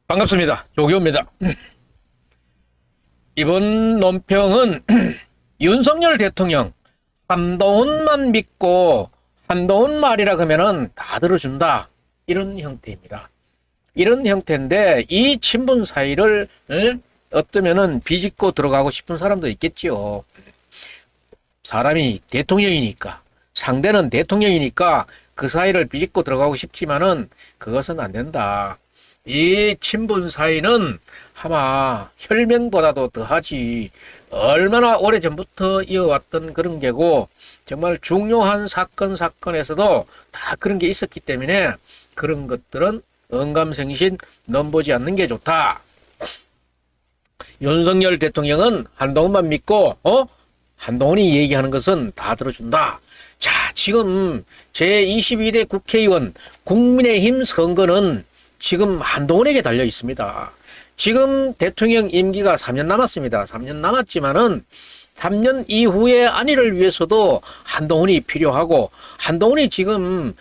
반갑습니다. 조교입니다. 이번 논평은 윤석열 대통령 한동훈만 믿고 한동훈 말이라 그러면은 다 들어준다, 이런 형태입니다. 이런 형태인데 이 친분 사이를 어쩌면은 비집고 들어가고 싶은 사람도 있겠지요. 사람이 대통령이니까, 상대는 대통령이니까 그 사이를 비집고 들어가고 싶지만은 그것은 안 된다. 이 친분 사이는 아마 혈맹보다도 더하지, 얼마나 오래전부터 이어왔던 그런 게고, 정말 중요한 사건에서도 다 그런 게 있었기 때문에 그런 것들은 언감생신 넘보지 않는 게 좋다. 윤석열 대통령은 한동훈만 믿고 한동훈이 얘기하는 것은 다 들어준다. 자, 지금 제22대 국회의원 국민의힘 선거는 지금 한동훈에게 달려 있습니다. 지금 대통령 임기가 3년 남았습니다. 3년 남았지만은 3년 이후의 안위를 위해서도 한동훈이 필요하고, 한동훈이 지금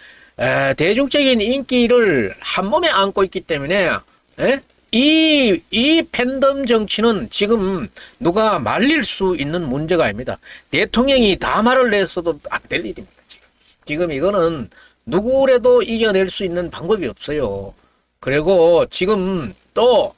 대중적인 인기를 한 몸에 안고 있기 때문에 이 팬덤 정치는 지금 누가 말릴 수 있는 문제가 아닙니다. 대통령이 다 말을 냈어도 안 될 일입니다. 지금 이거는 누구라도 이겨낼 수 있는 방법이 없어요. 그리고 지금 또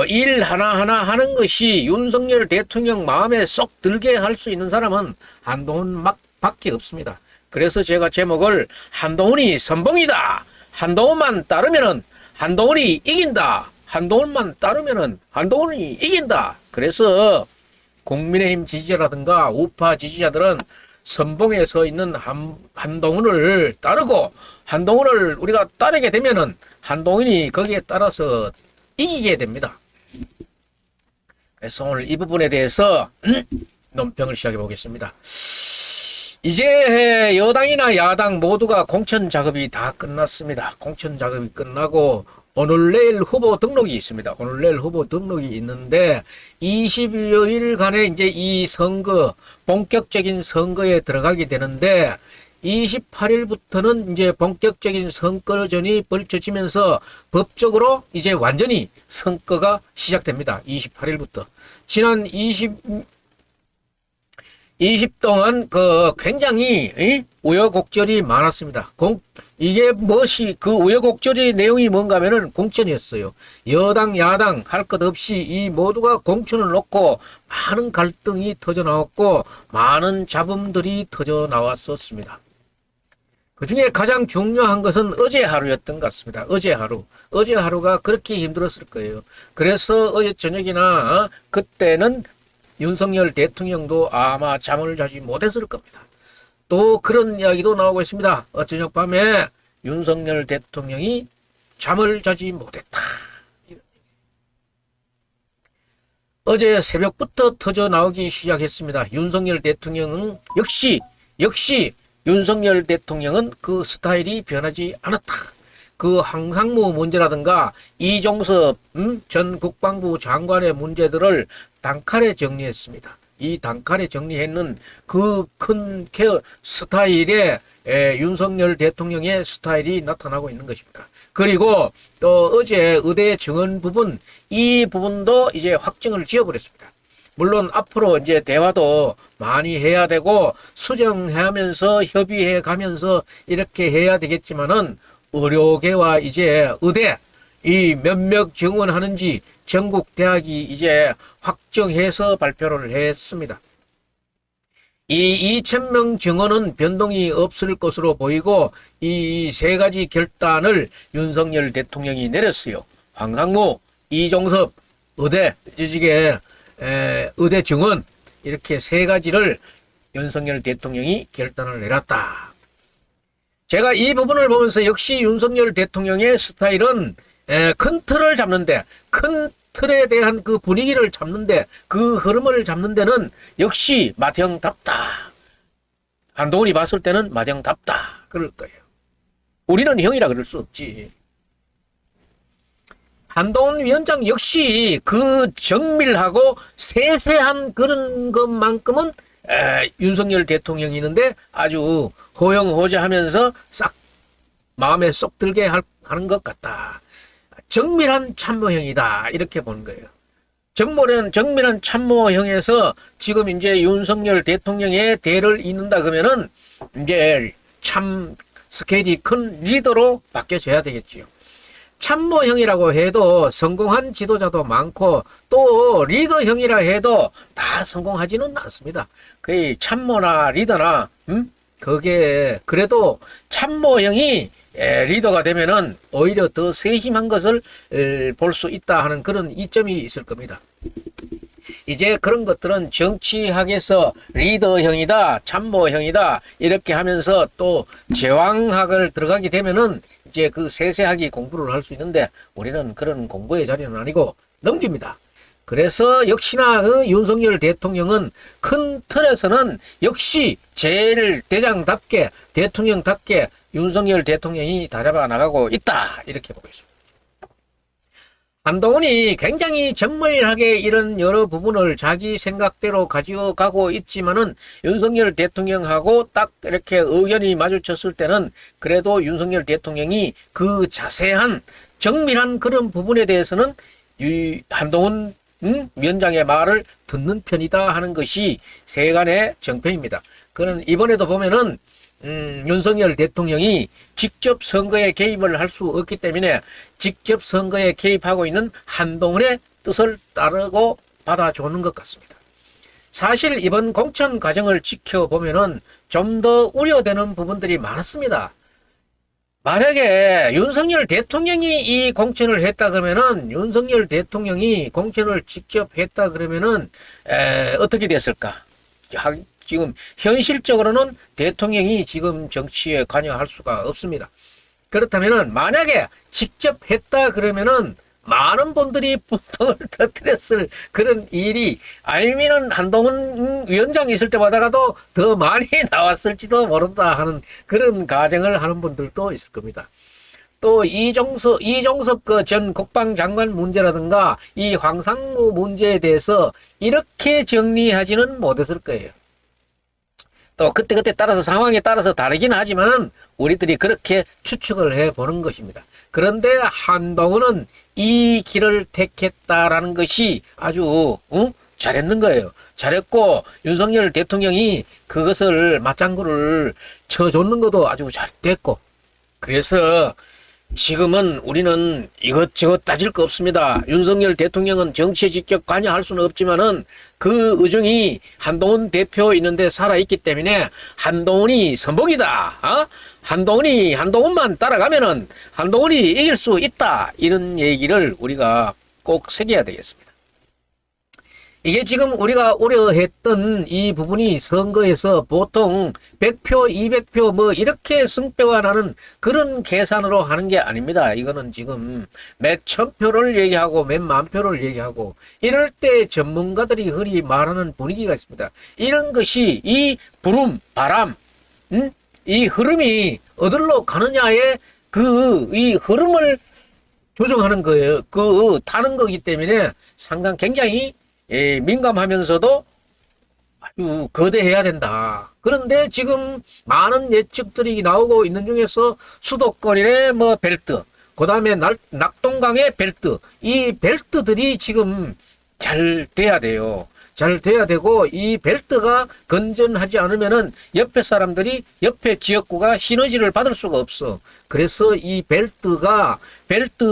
일 하나하나 하는 것이 윤석열 대통령 마음에 쏙 들게 할 수 있는 사람은 한동훈 밖에 없습니다. 그래서 제가 제목을 한동훈이 선봉이다, 한동훈만 따르면은 한동훈이 이긴다, 한동훈만 따르면은 한동훈이 이긴다. 그래서 국민의힘 지지자라든가 우파 지지자들은 선봉에 서 있는 한동훈을 따르고, 한동훈을 우리가 따르게 되면은 한동훈이 거기에 따라서 이기게 됩니다. 그래서 오늘 이 부분에 대해서 논평을 시작해 보겠습니다. 이제 여당이나 야당 모두가 공천 작업이 다 끝났습니다. 공천 작업이 끝나고 오늘 내일 후보 등록이 있습니다. 오늘 내일 후보 등록이 있는데 20여일간의 이제 이 선거, 본격적인 선거에 들어가게 되는데 28일부터는 이제 본격적인 선거전이 벌쳐지면서 법적으로 이제 완전히 선거가 시작됩니다. 28일부터. 지난 20 동안 굉장히 우여곡절이 많았습니다. 이게 무엇이 그 우여곡절의 내용이 뭔가 하면은 공천이었어요. 여당 야당 할 것 없이 이 모두가 공천을 놓고 많은 갈등이 터져 나왔고 많은 잡음들이 터져 나왔었습니다. 그 중에 가장 중요한 것은 어제 하루였던 것 같습니다. 어제 하루가 그렇게 힘들었을 거예요. 그래서 어제 저녁이나 그때는 윤석열 대통령도 아마 잠을 자지 못했을 겁니다. 또 그런 이야기도 나오고 있습니다. 저녁 밤에 윤석열 대통령이 잠을 자지 못했다. 어제 새벽부터 터져 나오기 시작했습니다. 윤석열 대통령은 역시 윤석열 대통령은 그 스타일이 변하지 않았다. 그 황상무 문제라든가 이종섭 전 국방부 장관의 문제들을 단칼에 정리했습니다. 이 단칼에 정리했는 그 큰 스타일의 윤석열 대통령의 스타일이 나타나고 있는 것입니다. 그리고 또 어제 의대 정원 부분, 이 부분도 이제 확정을 지어버렸습니다. 물론 앞으로 이제 대화도 많이 해야 되고 수정하면서 협의해 가면서 이렇게 해야 되겠지만은 의료계와 이제 의대 이 몇몇 정원하는지 전국 대학이 이제 확정해서 발표를 했습니다. 이 2,000명 정원은 변동이 없을 것으로 보이고 이 세 가지 결단을 윤석열 대통령이 내렸어요. 황상무, 이종섭, 의대 조직의 의대 정원, 이렇게 세 가지를 윤석열 대통령이 결단을 내렸다. 제가 이 부분을 보면서 역시 윤석열 대통령의 스타일은 큰 틀을 잡는데, 큰 틀에 대한 그 분위기를 잡는데, 그 흐름을 잡는 데는 역시 맏형답다. 한동훈이 봤을 때는 맏형답다. 그럴 거예요. 우리는 형이라 그럴 수 없지. 한동훈 위원장 역시 그 정밀하고 세세한 그런 것만큼은 윤석열 대통령이 있는데 아주 호영호재하면서 싹 마음에 쏙 들게 하는 것 같다. 정밀한 참모형이다. 이렇게 보는 거예요. 정밀한 참모형에서 지금 이제 윤석열 대통령의 대를 잇는다 그러면은 이제 참 스케일이 큰 리더로 바뀌어져야 되겠지요. 참모형이라고 해도 성공한 지도자도 많고 또 리더형이라 해도 다 성공하지는 않습니다. 거의 참모나 리더나 그게 그래도 참모형이 리더가 되면은 오히려 더 세심한 것을 볼 수 있다 하는 그런 이점이 있을 겁니다. 이제 그런 것들은 정치학에서 리더형이다, 참모형이다 이렇게 하면서 또 제왕학을 들어가게 되면은 이제 그 세세하게 공부를 할 수 있는데 우리는 그런 공부의 자리는 아니고 넘깁니다. 그래서 역시나 그 윤석열 대통령은 큰 틀에서는 역시 제일 대장답게 대통령답게 윤석열 대통령이 다잡아 나가고 있다 이렇게 보고 있습니다. 한동훈이 굉장히 정밀하게 이런 여러 부분을 자기 생각대로 가져가고 있지만은 윤석열 대통령하고 딱 이렇게 의견이 마주쳤을 때는 그래도 윤석열 대통령이 그 자세한 정밀한 그런 부분에 대해서는 이 한동훈 위원장의 말을 듣는 편이다 하는 것이 세간의 정평입니다. 그는 이번에도 보면은 윤석열 대통령이 직접 선거에 개입을 할 수 없기 때문에 직접 선거에 개입하고 있는 한동훈의 뜻을 따르고 받아주는 것 같습니다. 사실 이번 공천 과정을 지켜보면은 좀 더 우려되는 부분들이 많았습니다. 만약에 윤석열 대통령이 이 공천을 했다 그러면은 윤석열 대통령이 공천을 직접 했다 그러면은 어떻게 됐을까? 지금 현실적으로는 대통령이 지금 정치에 관여할 수가 없습니다. 그렇다면은 만약에 직접 했다 그러면은 많은 분들이 분통을 터뜨렸을 그런 일이 아니면은 한동훈 위원장이 있을 때마다도 더 많이 나왔을지도 모른다 하는 그런 가정을 하는 분들도 있을 겁니다. 또 이종섭 그 전 국방장관 문제라든가 이 황상무 문제에 대해서 이렇게 정리하지는 못했을 거예요. 또 그때그때 따라서 상황에 따라서 다르긴 하지만 우리들이 그렇게 추측을 해보는 것입니다. 그런데 한동훈은 이 길을 택했다라는 것이 아주 잘했는 거예요. 잘했고 윤석열 대통령이 그것을 맞장구를 쳐줬는 것도 아주 잘 됐고 그래서 지금은 우리는 이것저것 따질 거 없습니다. 윤석열 대통령은 정치에 직접 관여할 수는 없지만은 그 의중이 한동훈 대표 있는데 살아있기 때문에 한동훈이 선봉이다. 한동훈만 따라가면은 한동훈이 이길 수 있다. 이런 얘기를 우리가 꼭 새겨야 되겠습니다. 이게 지금 우리가 우려했던 이 부분이 선거에서 보통 100표, 200표 뭐 이렇게 승패가 나는 그런 계산으로 하는 게 아닙니다. 이거는 지금 몇 천 표를 얘기하고 몇 만 표를 얘기하고 이럴 때 전문가들이 흔히 말하는 분위기가 있습니다. 이런 것이 이 부름, 바람, 이 흐름이 어디로 가느냐에 이 흐름을 조정하는 거예요. 타는 거기 때문에 상당히 굉장히 민감하면서도 아주 거대해야 된다. 그런데 지금 많은 예측들이 나오고 있는 중에서 수도권의 뭐 벨트, 그 다음에 낙동강의 벨트, 이 벨트들이 지금 잘 돼야 돼요. 잘 돼야 되고 이 벨트가 건전하지 않으면은 옆에 사람들이 옆에 지역구가 시너지를 받을 수가 없어. 그래서 이 벨트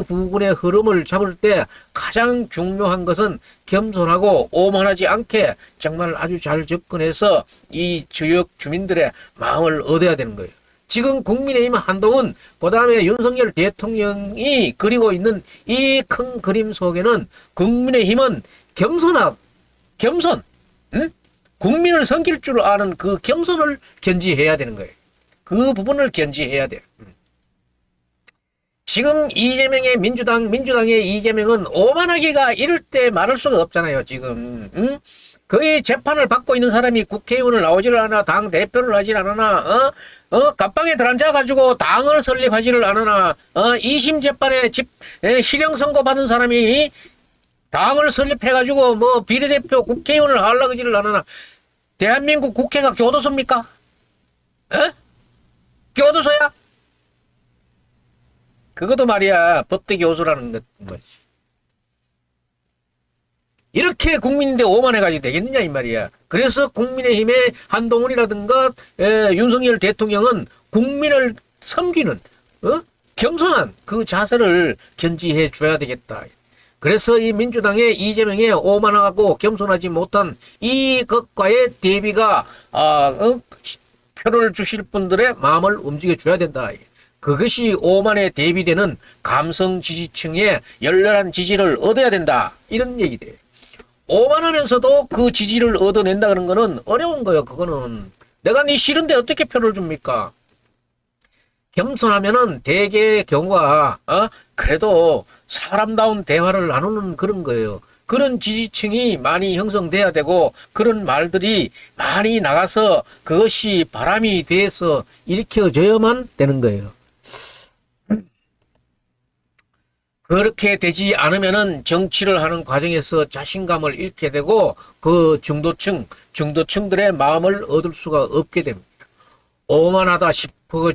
부분의 흐름을 잡을 때 가장 중요한 것은 겸손하고 오만하지 않게 정말 아주 잘 접근해서 이 지역 주민들의 마음을 얻어야 되는 거예요. 지금 국민의힘 한동훈, 그 다음에 윤석열 대통령이 그리고 있는 이 큰 그림 속에는 국민의힘은 겸손, 국민을 섬길 줄 아는 그 겸손을 견지해야 되는 거예요. 그 부분을 견지해야 돼요. 지금 이재명의 민주당의 이재명은 오만하기가 이럴 때 말할 수가 없잖아요, 지금. 거의 재판을 받고 있는 사람이 국회의원을 나오지를 않아, 당 대표를 하질 않으나, 감방에 들어앉아가지고 당을 설립하지를 않으나, 2심 재판에 실형 선고 받은 사람이 당을 설립해가지고 뭐 비례대표 국회의원을 하려고 하지를 않으나 대한민국 국회가 교도소입니까? 교도소야? 그것도 말이야 법대기 호소라는 것 뭐지. 이렇게 국민인데 오만해가지고 되겠느냐 이 말이야. 그래서 국민의힘의 한동훈이라든가 윤석열 대통령은 국민을 섬기는 겸손한 그 자세를 견지해 줘야 되겠다. 그래서 이 민주당의 이재명의 오만하고 겸손하지 못한 이것과의 대비가 표를 주실 분들의 마음을 움직여 줘야 된다. 그것이 오만에 대비되는 감성 지지층의 열렬한 지지를 얻어야 된다. 이런 얘기돼. 오만하면서도 그 지지를 얻어낸다 그런 거는 어려운 거예요. 그거는 내가 네 싫은데 어떻게 표를 줍니까? 겸손하면은 대개의 경우가 그래도 사람다운 대화를 나누는 그런 거예요. 그런 지지층이 많이 형성돼야 되고 그런 말들이 많이 나가서 그것이 바람이 돼서 일으켜져야만 되는 거예요. 그렇게 되지 않으면은 정치를 하는 과정에서 자신감을 잃게 되고 그 중도층들의 마음을 얻을 수가 없게 됩니다. 오만하다고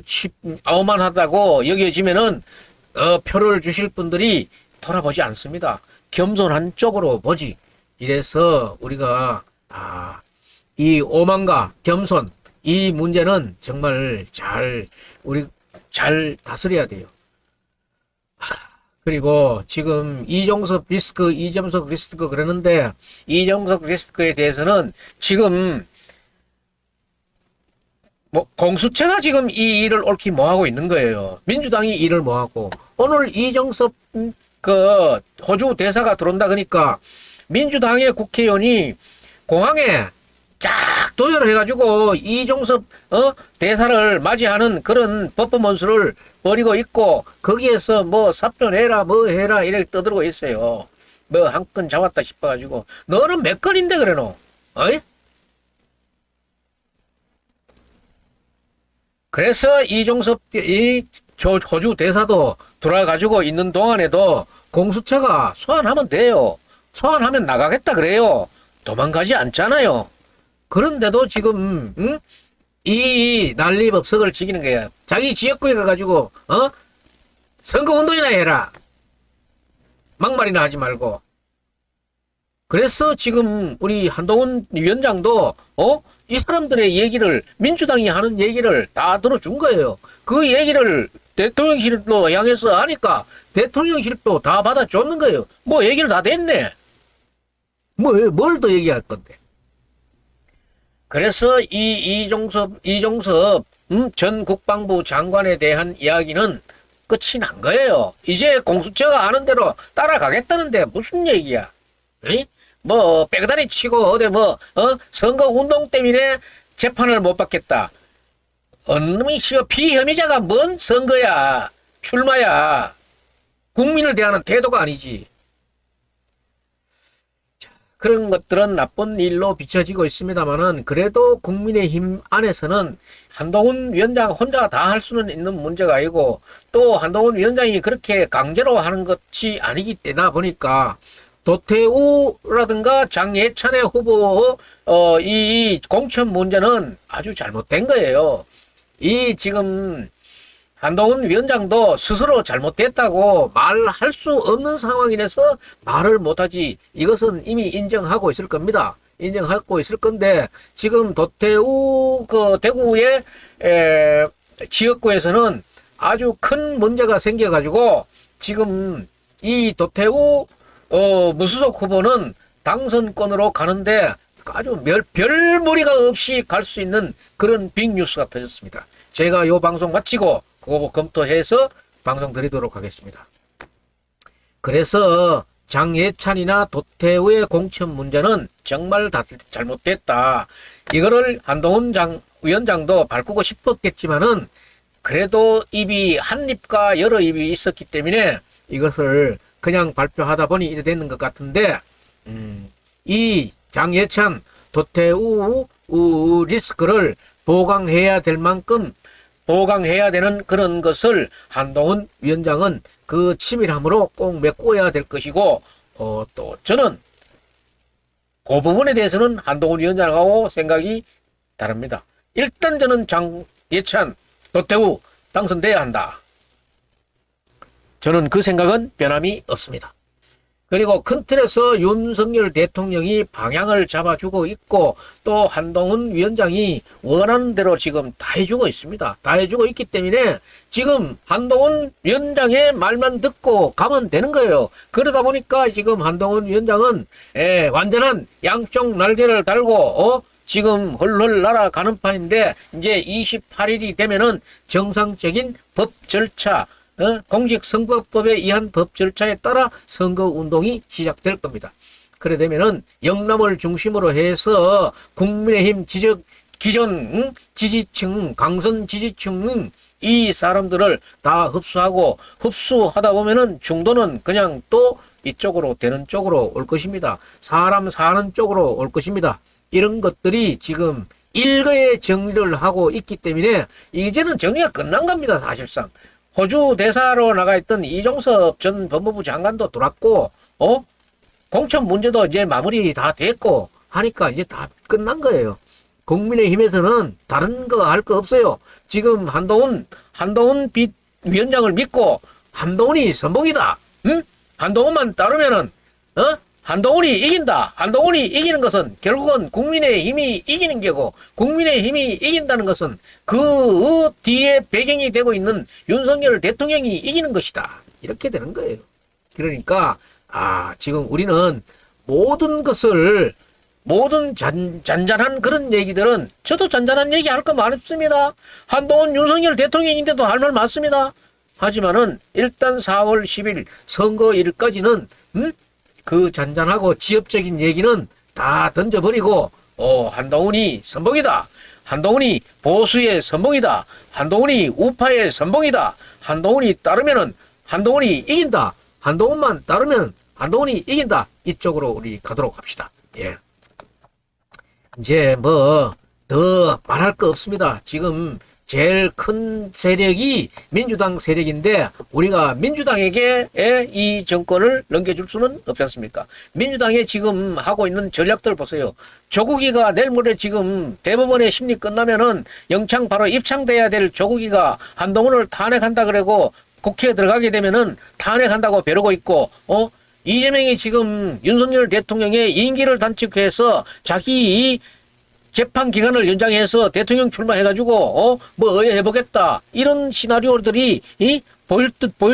여겨지면은 표를 주실 분들이 돌아보지 않습니다. 겸손한 쪽으로 보지. 이래서 우리가 이 오만과 겸손 이 문제는 정말 우리 잘 다스려야 돼요. 그리고 지금 이정석 리스크 그러는데 이정석 리스크에 대해서는 지금 공수처가 지금 이 일을 옳게 뭐하고 있는 거예요. 민주당이 일을 뭐하고 오늘 이정석 그 호주 대사가 들어온다 그러니까 민주당의 국회의원이 공항에 쫙 도열을 해가지고 이종섭 대사를 맞이하는 그런 퍼포먼스를 벌이고 있고 거기에서 뭐 사표내라 뭐 해라 이렇게 떠들고 있어요. 뭐 한 건 잡았다 싶어가지고 너는 몇 건인데 그래노? 어이? 그래서 이종섭 호주 대사도 돌아가지고 있는 동안에도 공수처가 소환하면 돼요. 소환하면 나가겠다 그래요. 도망가지 않잖아요. 그런데도 지금 이 난리법석을 지키는 거야. 자기 지역구에 가가지고 선거운동이나 해라. 막말이나 하지 말고. 그래서 지금 우리 한동훈 위원장도 이 사람들의 얘기를 민주당이 하는 얘기를 다 들어준 거예요. 그 얘기를 대통령실로 향해서 하니까 대통령실도 다 받아줬는 거예요. 뭐 얘기를 다 됐네. 뭘 더 얘기할 건데. 그래서 이종섭 전 국방부 장관에 대한 이야기는 끝이 난 거예요. 이제 공수처가 하는 대로 따라가겠다는데 무슨 얘기야? 에이? 뭐 빼다리 치고 어디 선거 운동 때문에 재판을 못 받겠다. 언놈이 피혐의자가 뭔 선거야? 출마야. 국민을 대하는 태도가 아니지. 그런 것들은 나쁜 일로 비춰지고 있습니다만은 그래도 국민의힘 안에서는 한동훈 위원장 혼자 다 할 수는 있는 문제가 아니고 또 한동훈 위원장이 그렇게 강제로 하는 것이 아니기 때문에 보니까 도태우라든가 장예찬의 후보 이 공천 문제는 아주 잘못된 거예요. 이 지금 한동훈 위원장도 스스로 잘못됐다고 말할 수 없는 상황이라서 말을 못하지. 이것은 이미 인정하고 있을 겁니다. 인정하고 있을 건데 지금 도태우 그 대구의 지역구에서는 아주 큰 문제가 생겨가지고 지금 이 도태우 무소속 후보는 당선권으로 가는데 아주 별무리가 없이 갈 수 있는 그런 빅뉴스가 터졌습니다. 제가 이 방송 마치고 그거 검토해서 방송 드리도록 하겠습니다. 그래서 장예찬이나 도태우의 공천 문제는 정말 다 잘못됐다. 이거를 한동훈 위원장도 바꾸고 싶었겠지만은 그래도 한 입과 여러 입이 있었기 때문에 이것을 그냥 발표하다 보니 이래 되는 것 같은데 이 장예찬, 도태우 리스크를 보강해야 될 만큼 보강해야 되는 그런 것을 한동훈 위원장은 그 치밀함으로 꼭 메꿔야 될 것이고 또 저는 그 부분에 대해서는 한동훈 위원장하고 생각이 다릅니다. 일단 저는 장예찬, 도태우 당선돼야 한다. 저는 그 생각은 변함이 없습니다. 그리고 큰 틀에서 윤석열 대통령이 방향을 잡아주고 있고 또 한동훈 위원장이 원하는 대로 지금 다 해주고 있습니다. 다 해주고 있기 때문에 지금 한동훈 위원장의 말만 듣고 가면 되는 거예요. 그러다 보니까 지금 한동훈 위원장은 완전한 양쪽 날개를 달고 지금 헐헐 날아가는 판인데 이제 28일이 되면은 정상적인 법 절차 공직선거법에 의한 법 절차에 따라 선거운동이 시작될 겁니다. 그래 되면은 영남을 중심으로 해서 국민의힘 기존 지지층, 강선 지지층은 이 사람들을 다 흡수하다 보면은 중도는 그냥 또 이쪽으로 되는 쪽으로 올 것입니다. 사람 사는 쪽으로 올 것입니다. 이런 것들이 지금 일거에 정리를 하고 있기 때문에 이제는 정리가 끝난 겁니다. 사실상. 호주 대사로 나가 있던 이종섭 전 법무부 장관도 들어왔고, 공천 문제도 이제 마무리 다 됐고 하니까 이제 다 끝난 거예요. 국민의힘에서는 다른 거 할 거 없어요. 지금 한동훈 위원장을 믿고 한동훈이 선봉이다. 응? 한동훈만 따르면은, 한동훈이 이긴다. 한동훈이 이기는 것은 결국은 국민의힘이 이기는 게고 국민의힘이 이긴다는 것은 그 뒤에 배경이 되고 있는 윤석열 대통령이 이기는 것이다. 이렇게 되는 거예요. 그러니까 지금 우리는 모든 잔잔한 그런 얘기들은 저도 잔잔한 얘기 할 거 많습니다. 한동훈 윤석열 대통령인데도 할 말 많습니다. 하지만은 일단 4월 10일 선거일까지는 그 잔잔하고 지엽적인 얘기는 다 던져버리고 한동훈이 선봉이다. 한동훈이 보수의 선봉이다. 한동훈이 우파의 선봉이다. 한동훈이 따르면은 한동훈이 이긴다. 한동훈만 따르면 한동훈이 이긴다. 이쪽으로 우리 가도록 합시다. 예. 이제 뭐 더 말할 거 없습니다. 지금 제일 큰 세력이 민주당 세력인데 우리가 민주당에게 이 정권을 넘겨줄 수는 없지 않습니까? 민주당이 지금 하고 있는 전략들 보세요. 조국이가 내일 모레 지금 대법원의 심리 끝나면은 영창 바로 입창돼야 될 조국이가 한동훈을 탄핵한다 그러고 국회에 들어가게 되면은 탄핵한다고 벼르고 있고, 이재명이 지금 윤석열 대통령의 임기를 단축해서 자기 재판 기간을 연장해서 대통령 출마해가지고 뭐 의회해보겠다 이런 시나리오들이 보일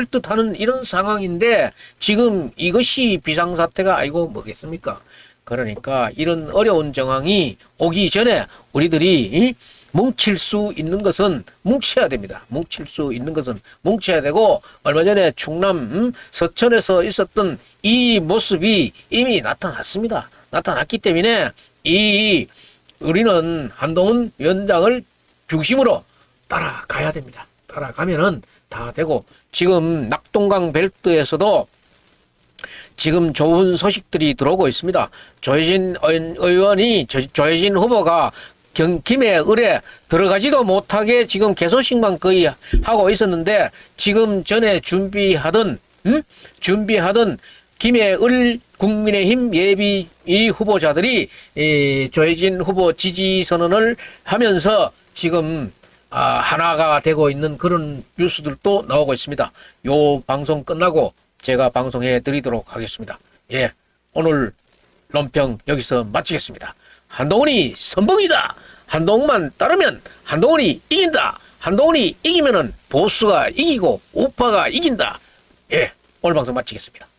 듯 하는 이런 상황인데 지금 이것이 비상사태가 아니고 뭐겠습니까? 그러니까 이런 어려운 정황이 오기 전에 우리들이 뭉칠 수 있는 것은 뭉쳐야 됩니다. 뭉칠 수 있는 것은 뭉쳐야 되고 얼마 전에 충남 서천에서 있었던 이 모습이 이미 나타났습니다. 나타났기 때문에 우리는 한동훈 위원장을 중심으로 따라가야 됩니다. 따라가면은 다 되고 지금 낙동강 벨트에서도 지금 좋은 소식들이 들어오고 있습니다. 조혜진 의원이 조혜진 후보가 김해 을에 들어가지도 못하게 지금 개소식만 거의 하고 있었는데 지금 전에 준비하던 김해 을 국민의힘 예비 후보자들이 조혜진 후보 지지 선언을 하면서 지금 하나가 되고 있는 그런 뉴스들도 나오고 있습니다. 요 방송 끝나고 제가 방송해 드리도록 하겠습니다. 예, 오늘 논평 여기서 마치겠습니다. 한동훈이 선봉이다. 한동훈만 따르면 한동훈이 이긴다. 한동훈이 이기면은 보수가 이기고 우파가 이긴다. 예, 오늘 방송 마치겠습니다.